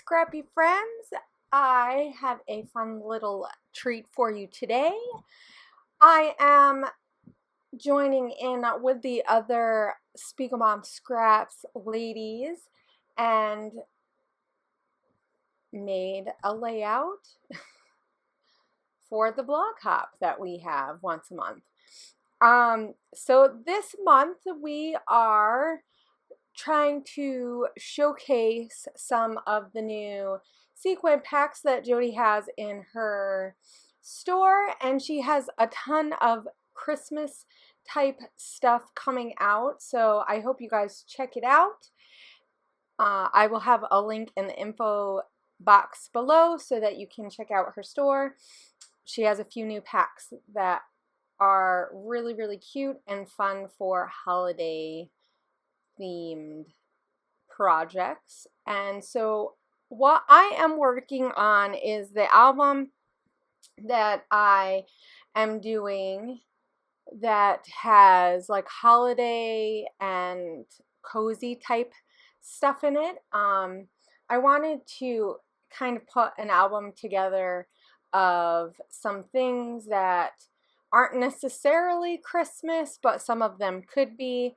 scrappy friends. I have a fun little treat for you today. I am joining in with the other SpiegelMom Scraps ladies and made a layout for the blog hop that we have once a month. So this month we are trying to showcase some of the new sequin packs that Jody has in her store, and she has a ton of Christmas type stuff coming out, so I hope you guys check it out. I will have a link in the info box below so that you can check out her store. She has a few new packs that are really cute and fun for holiday themed projects. And so what I am working on is the album that I am doing that has like holiday and cozy type stuff in it. I wanted to kind of put an album together of some things that aren't necessarily Christmas, but some of them could be,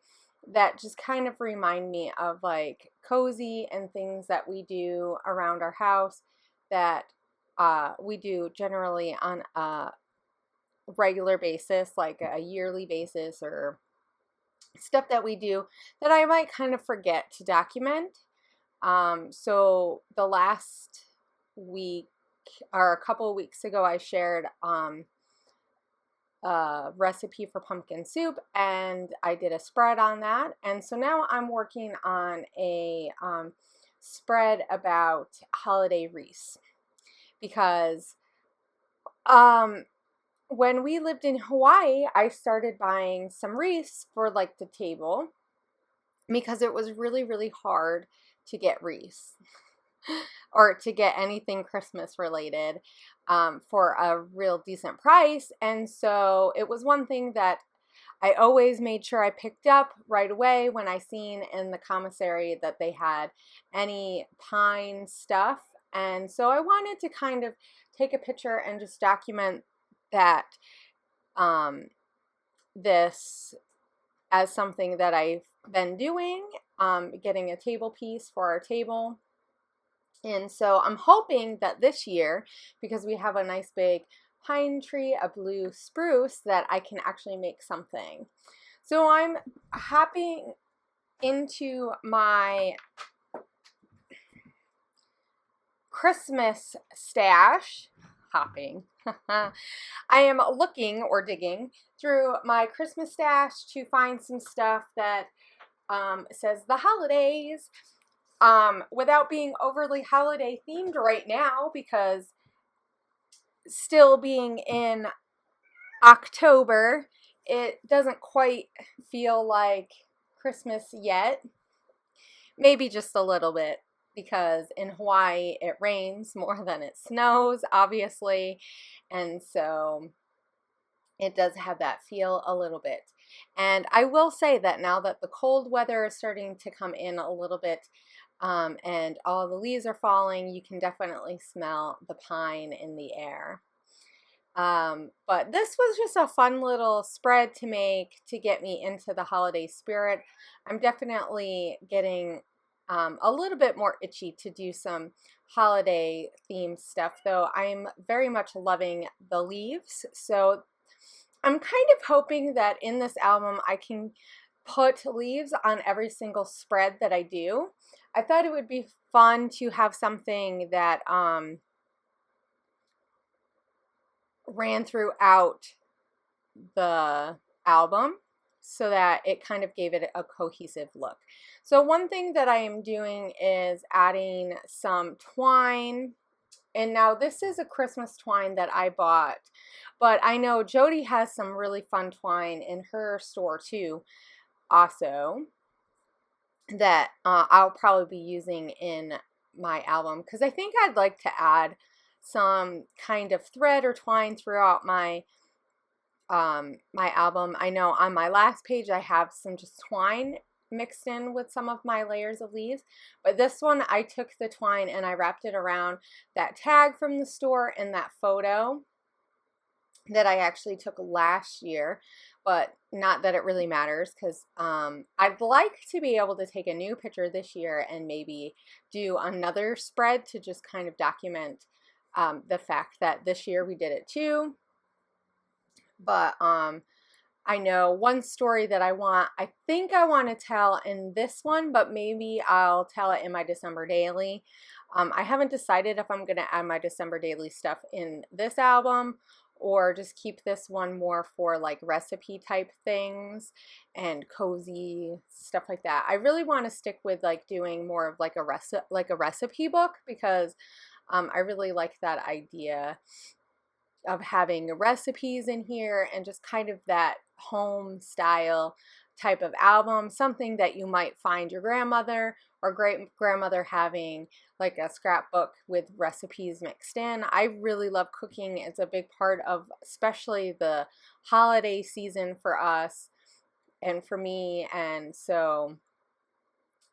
that just kind of remind me of like cozy and things that we do around our house that we do generally on a regular basis, like a yearly basis, or stuff that we do that I might kind of forget to document. So the last week or a couple of weeks ago I shared a recipe for pumpkin soup, and I did a spread on that, and so now I'm working on a spread about holiday wreaths, because when we lived in Hawaii I started buying some wreaths for like the table because it was really hard to get wreaths or to get anything Christmas related for a real decent price. And so it was one thing that I always made sure I picked up right away when I seen in the commissary that they had any pine stuff. And so I wanted to kind of take a picture and just document that this as something that I've been doing, getting a table piece for our table. And so I'm hoping that this year, because we have a nice big pine tree, a blue spruce, that I can actually make something. So I'm hopping into my Christmas stash. I am looking or digging through my Christmas stash to find some stuff that says the holidays. Without being overly holiday themed right now, because still being in October, it doesn't quite feel like Christmas yet. Maybe just a little bit, because in Hawaii it rains more than it snows, obviously, and so it does have that feel a little bit. And I will say that now that the cold weather is starting to come in a little bit, and all the leaves are falling, you can definitely smell the pine in the air. But this was just a fun little spread to make to get me into the holiday spirit. I'm definitely getting a little bit more itchy to do some holiday themed stuff, though I'm very much loving the leaves. So I'm kind of hoping that in this album I can put leaves on every single spread that I do. I thought it would be fun to have something that ran throughout the album so that it kind of gave it a cohesive look. So one thing that I am doing is adding some twine. And now this is a Christmas twine that I bought, but I know Jody has some really fun twine in her store too, also, that I'll probably be using in my album, because I think I'd like to add some kind of thread or twine throughout my my album. I know on my last page I have some just twine mixed in with some of my layers of leaves. But this one, I took the twine and I wrapped it around that tag from the store and that photo that I actually took last year, but not that it really matters, because I'd like to be able to take a new picture this year and maybe do another spread to just kind of document the fact that this year we did it too. But I know one story that I think I want to tell in this one, but maybe I'll tell it in my December daily. I haven't decided if I'm going to add my December daily stuff in this album or just keep this one more for like recipe type things and cozy stuff like that. I really want to stick with like doing more of like a recipe book, because I really like that idea of having recipes in here and just kind of that home style type of album, something that you might find your grandmother or great grandmother having, like a scrapbook with recipes mixed in. I really love cooking. It's a big part of especially the holiday season for us and for me, and so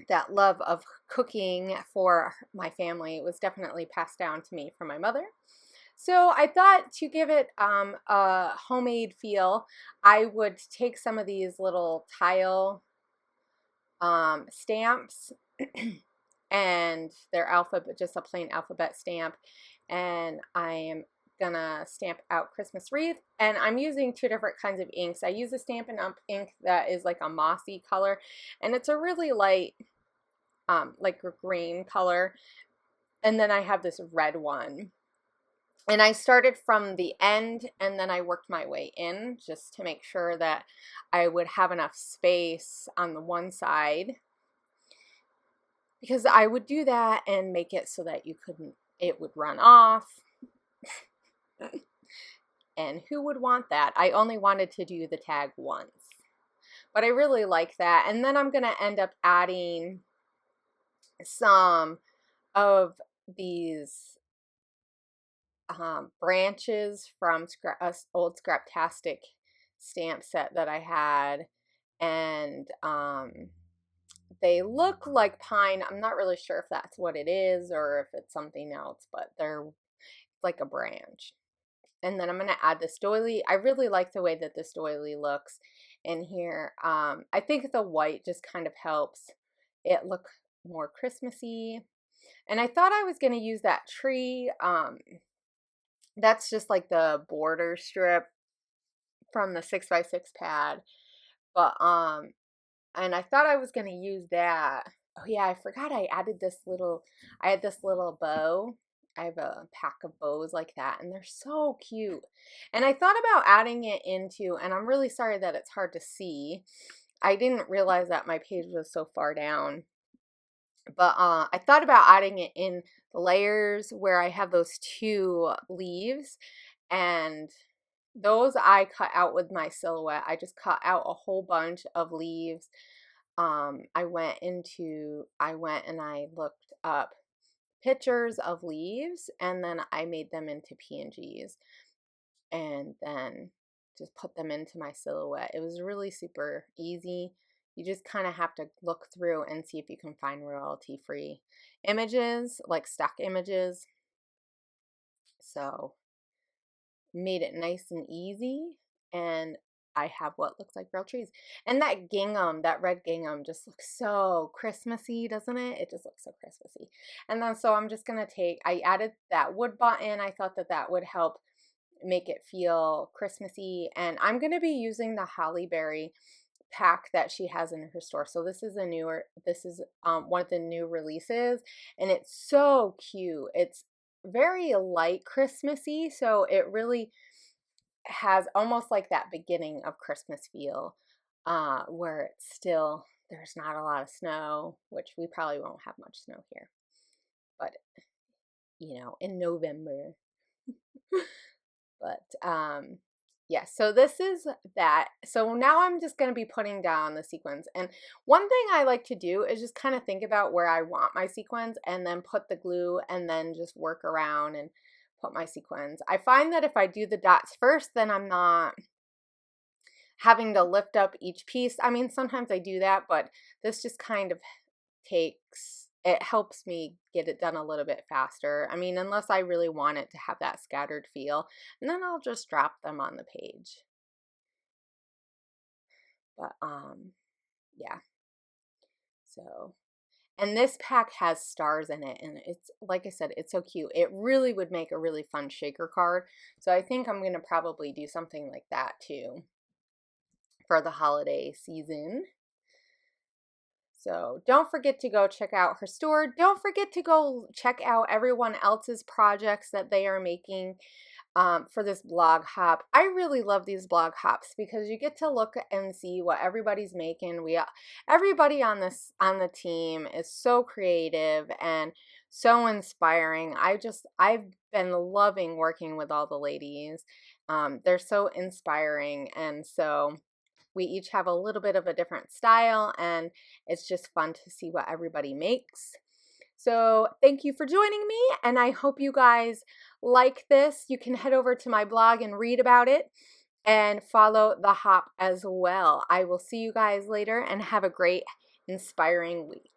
that love of cooking for my family was definitely passed down to me from my mother. So I thought to give it a homemade feel, I would take some of these little tile stamps and they're alphabet, just a plain alphabet stamp, and I am gonna stamp out Christmas wreath, and I'm using two different kinds of inks. I use a Stampin' Up! Ink that is like a mossy color, and it's a really light like a green color, and then I have this red one. And I started from the end and then I worked my way in just to make sure that I would have enough space on the one side, because I would do that and make it so that it would run off. And who would want that? I only wanted to do the tag once, but I really like that. And then I'm going to end up adding some of these branches from old Scraptastic stamp set that I had, and they look like pine. I'm not really sure if that's what it is or if it's something else, but they're like a branch. And then I'm going to add this doily. I really like the way that this doily looks in here. I think the white just kind of helps it look more Christmassy. And I thought I was going to use that tree. That's just like the border strip from the 6x6 pad. But, and I thought I was going to use that. Oh yeah, I forgot I had this little bow. I have a pack of bows like that, and they're so cute. And I thought about adding it into, and I'm really sorry that it's hard to see. I didn't realize that my page was so far down. But I thought about adding it in the layers where I have those two leaves, and those I cut out with my silhouette. I just cut out a whole bunch of leaves. I went and I looked up pictures of leaves, and then I made them into PNGs and then just put them into my silhouette. It was really super easy. You just kind of have to look through and see if you can find royalty-free images, like stock images. So made it nice and easy, and I have what looks like real trees. And that gingham, that red gingham, just looks so Christmassy, doesn't it? It just looks so Christmassy. And then so I'm just gonna I added that wood button. I thought that that would help make it feel Christmassy, and I'm gonna be using the Holly Berry pack that she has in her store. So this is one of the new releases, and it's so cute. It's very light Christmassy, so it really has almost like that beginning of Christmas feel, where it's still, there's not a lot of snow, which we probably won't have much snow here, but you know, in November. But yeah, so this is that. So now I'm just going to be putting down the sequins. And one thing I like to do is just kind of think about where I want my sequins and then put the glue and then just work around and put my sequins. I find that if I do the dots first, then I'm not having to lift up each piece. I mean, sometimes I do that, but this just kind of it helps me get it done a little bit faster. I mean, unless I really want it to have that scattered feel, and then I'll just drop them on the page. But yeah. So, and this pack has stars in it, and it's, like I said, it's so cute. It really would make a really fun shaker card. So I think I'm going to probably do something like that too for the holiday season. So don't forget to go check out her store. Don't forget to go check out everyone else's projects that they are making for this blog hop. I really love these blog hops because you get to look and see what everybody's making. Everybody on the team is so creative and so inspiring. I've been loving working with all the ladies. They're so inspiring, and so we each have a little bit of a different style, and it's just fun to see what everybody makes. So thank you for joining me, and I hope you guys like this. You can head over to my blog and read about it and follow the hop as well. I will see you guys later, and have a great, inspiring week.